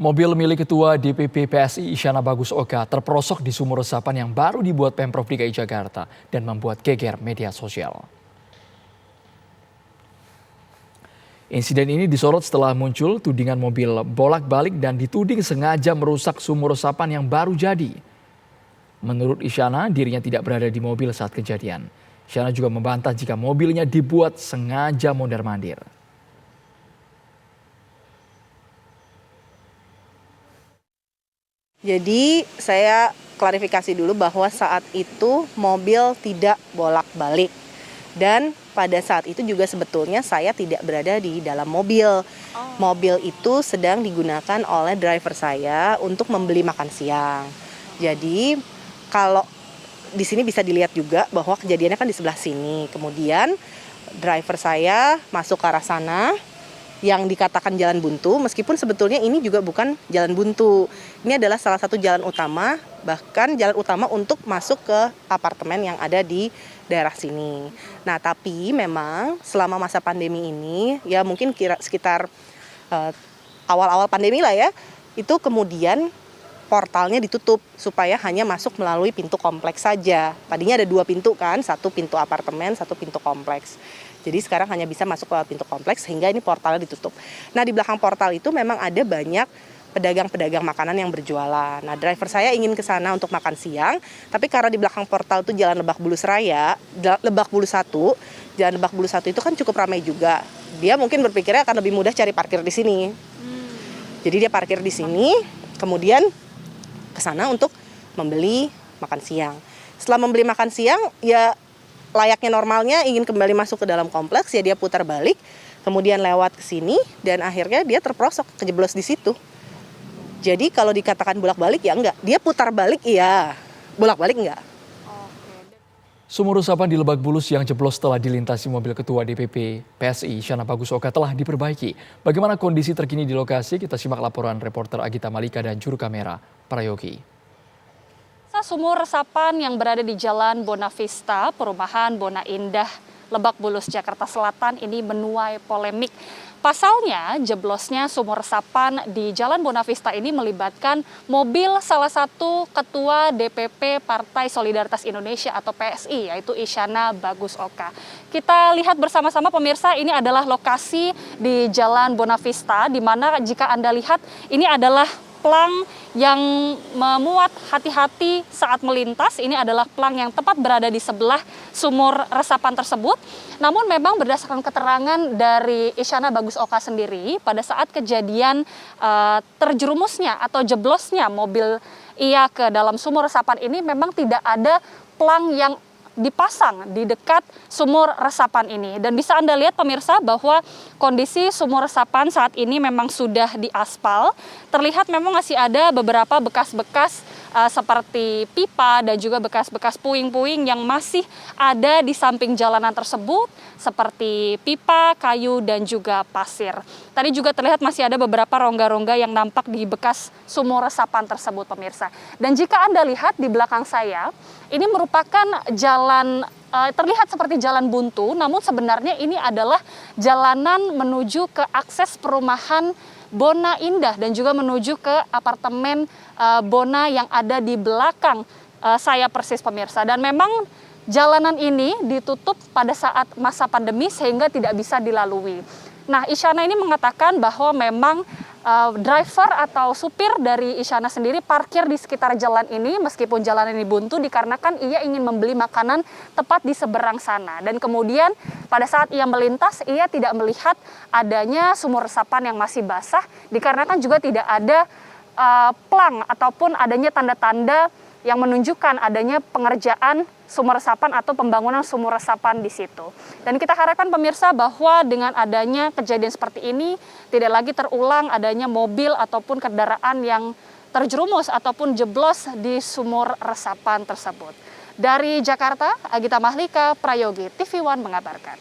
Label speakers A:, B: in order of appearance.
A: Mobil milik Ketua DPP PSI Isyana Bagus Oka terperosok di sumur resapan yang baru dibuat Pemprov DKI Jakarta dan membuat geger media sosial. Insiden ini disorot setelah muncul tudingan mobil bolak-balik dan dituding sengaja merusak sumur resapan yang baru jadi. Menurut Isyana, dirinya tidak berada di mobil saat kejadian. Isyana juga membantah jika mobilnya dibuat sengaja mondar-mandir.
B: Jadi saya klarifikasi dulu bahwa saat itu mobil tidak bolak-balik. Dan pada saat itu juga sebetulnya saya tidak berada di dalam mobil. Mobil itu sedang digunakan oleh driver saya untuk membeli makan siang. Jadi kalau di sini bisa dilihat juga bahwa kejadiannya kan di sebelah sini. Kemudian driver saya masuk ke arah sana yang dikatakan jalan buntu, meskipun sebetulnya ini juga bukan jalan buntu. Ini adalah salah satu jalan utama, bahkan jalan utama untuk masuk ke apartemen yang ada di daerah sini. Nah, tapi memang selama masa pandemi ini, ya mungkin sekitar awal-awal pandemi lah ya, itu kemudian portalnya ditutup supaya hanya masuk melalui pintu kompleks saja. Tadinya ada 2 pintu kan, satu pintu apartemen, satu pintu kompleks. Jadi sekarang hanya bisa masuk lewat pintu kompleks sehingga ini portalnya ditutup. Nah, di belakang portal itu memang ada banyak pedagang-pedagang makanan yang berjualan. Nah, driver saya ingin ke sana untuk makan siang, tapi karena di belakang portal itu Jalan Lebak Bulus Raya, Lebak Bulus 1, Jalan Lebak Bulus 1 itu kan cukup ramai juga. Dia mungkin berpikirnya akan lebih mudah cari parkir di sini. Jadi dia parkir di sini, kemudian ke sana untuk membeli makan siang. Setelah membeli makan siang, ya layaknya normalnya ingin kembali masuk ke dalam kompleks, ya dia putar balik, kemudian lewat ke sini, dan akhirnya dia terperosok, kejeblos di situ. Jadi kalau dikatakan bolak-balik ya enggak, dia putar balik iya, bolak-balik enggak.
A: Sumur resapan di Lebak Bulus yang jeblos setelah dilintasi mobil Ketua DPP PSI Isyana Bagus Oka telah diperbaiki. Bagaimana kondisi terkini di lokasi? Kita simak laporan reporter Agita Malika dan juru kamera Prayogi.
C: Sumur resapan yang berada di Jalan Bonavista, Perumahan Bona Indah, Lebak Bulus, Jakarta Selatan ini menuai polemik. Pasalnya, jeblosnya sumur resapan di Jalan Bonavista ini melibatkan mobil salah satu Ketua DPP Partai Solidaritas Indonesia atau PSI, yaitu Isyana Bagus Oka. Kita lihat bersama-sama pemirsa, ini adalah lokasi di Jalan Bonavista, di mana jika Anda lihat ini adalah plang yang memuat hati-hati saat melintas. Ini adalah plang yang tepat berada di sebelah sumur resapan tersebut. Namun memang berdasarkan keterangan dari Isyana Bagus Oka sendiri, pada saat kejadian terjerumusnya atau jeblosnya mobil ia ke dalam sumur resapan ini memang tidak ada plang yang dipasang di dekat sumur resapan ini. Dan bisa Anda lihat pemirsa bahwa kondisi sumur resapan saat ini memang sudah diaspal. Terlihat memang masih ada beberapa bekas-bekas seperti pipa dan juga bekas-bekas puing-puing yang masih ada di samping jalanan tersebut, seperti pipa, kayu, dan juga pasir. Tadi juga terlihat masih ada beberapa rongga-rongga yang nampak di bekas sumur resapan tersebut pemirsa. Dan jika Anda lihat di belakang saya, ini merupakan jalan, terlihat seperti jalan buntu, namun sebenarnya ini adalah jalanan menuju ke akses perumahan Bona Indah dan juga menuju ke apartemen Bona yang ada di belakang saya persis pemirsa. Dan memang jalanan ini ditutup pada saat masa pandemi sehingga tidak bisa dilalui. Nah, Isyana ini mengatakan bahwa memang driver atau supir dari Isyana sendiri parkir di sekitar jalan ini meskipun jalan ini buntu dikarenakan ia ingin membeli makanan tepat di seberang sana. Dan kemudian pada saat ia melintas, ia tidak melihat adanya sumur resapan yang masih basah dikarenakan juga tidak ada plang ataupun adanya tanda-tanda yang menunjukkan adanya pengerjaan sumur resapan atau pembangunan sumur resapan di situ. Dan kita harapkan pemirsa bahwa dengan adanya kejadian seperti ini tidak lagi terulang adanya mobil ataupun kendaraan yang terjerumus ataupun jeblos di sumur resapan tersebut. Dari Jakarta, Agita Mahlika, Prayogi, TV One mengabarkan.